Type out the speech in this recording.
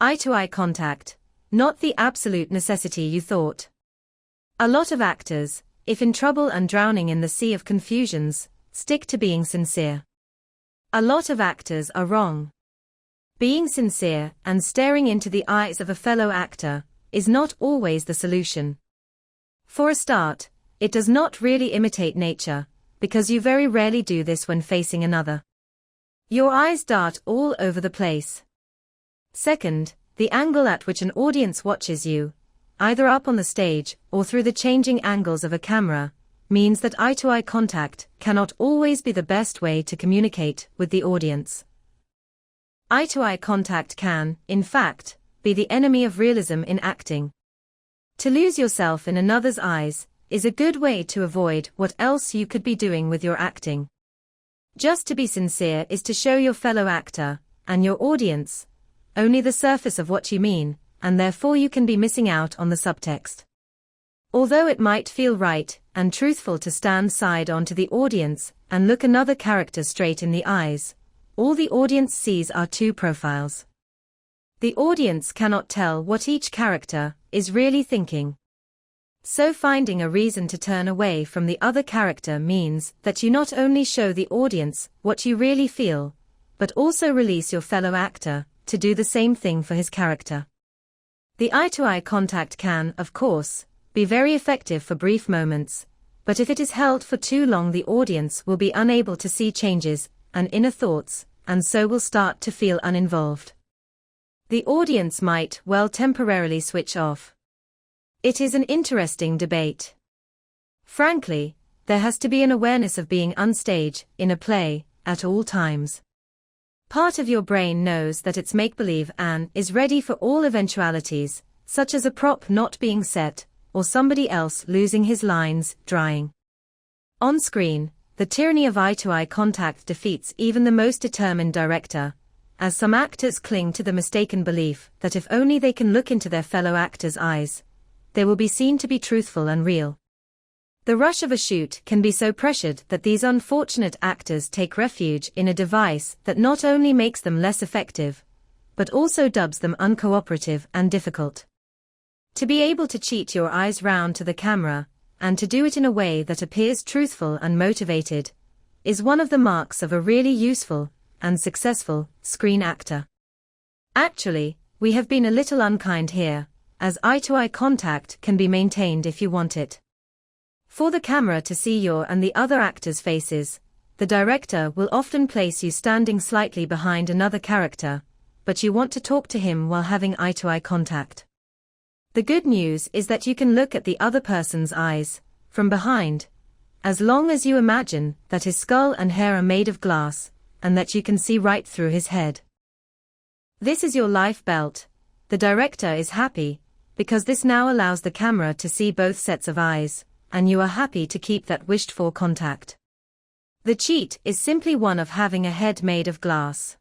Eye-to-eye contact, not the absolute necessity you thought. A lot of actors, if in trouble and drowning in the sea of confusions, stick to being sincere. A lot of actors are wrong. Being sincere and staring into the eyes of a fellow actor is not always the solution. For a start, it does not really imitate nature, because you very rarely do this when facing another. Your eyes dart all over the place. Second, the angle at which an audience watches you, either up on the stage or through the changing angles of a camera, means that eye-to-eye contact cannot always be the best way to communicate with the audience. Eye-to-eye contact can, in fact, be the enemy of realism in acting. To lose yourself in another's eyes is a good way to avoid what else you could be doing with your acting. Just to be sincere is to show your fellow actor, and your audience, only the surface of what you mean, and therefore you can be missing out on the subtext. Although it might feel right and truthful to stand side on to the audience and look another character straight in the eyes, all the audience sees are two profiles. The audience cannot tell what each character is really thinking. So finding a reason to turn away from the other character means that you not only show the audience what you really feel, but also release your fellow actor to do the same thing for his character. The eye-to-eye contact can, of course, be very effective for brief moments, but if it is held for too long the audience will be unable to see changes and inner thoughts, and so will start to feel uninvolved. The audience might well temporarily switch off. It is an interesting debate. Frankly, there has to be an awareness of being onstage, in a play, at all times. Part of your brain knows that it's make-believe and is ready for all eventualities, such as a prop not being set, or somebody else losing his lines, drying. On screen, the tyranny of eye-to-eye contact defeats even the most determined director, as some actors cling to the mistaken belief that if only they can look into their fellow actors' eyes, they will be seen to be truthful and real. The rush of a shoot can be so pressured that these unfortunate actors take refuge in a device that not only makes them less effective, but also dubs them uncooperative and difficult. To be able to cheat your eyes round to the camera, and to do it in a way that appears truthful and motivated, is one of the marks of a really useful and successful screen actor. Actually, we have been a little unkind here, as eye-to-eye contact can be maintained if you want it. For the camera to see your and the other actors' faces, the director will often place you standing slightly behind another character, but you want to talk to him while having eye-to-eye contact. The good news is that you can look at the other person's eyes, from behind, as long as you imagine that his skull and hair are made of glass, and that you can see right through his head. This is your life belt. The director is happy, because this now allows the camera to see both sets of eyes, and you are happy to keep that wished-for contact. The cheat is simply one of having a head made of glass.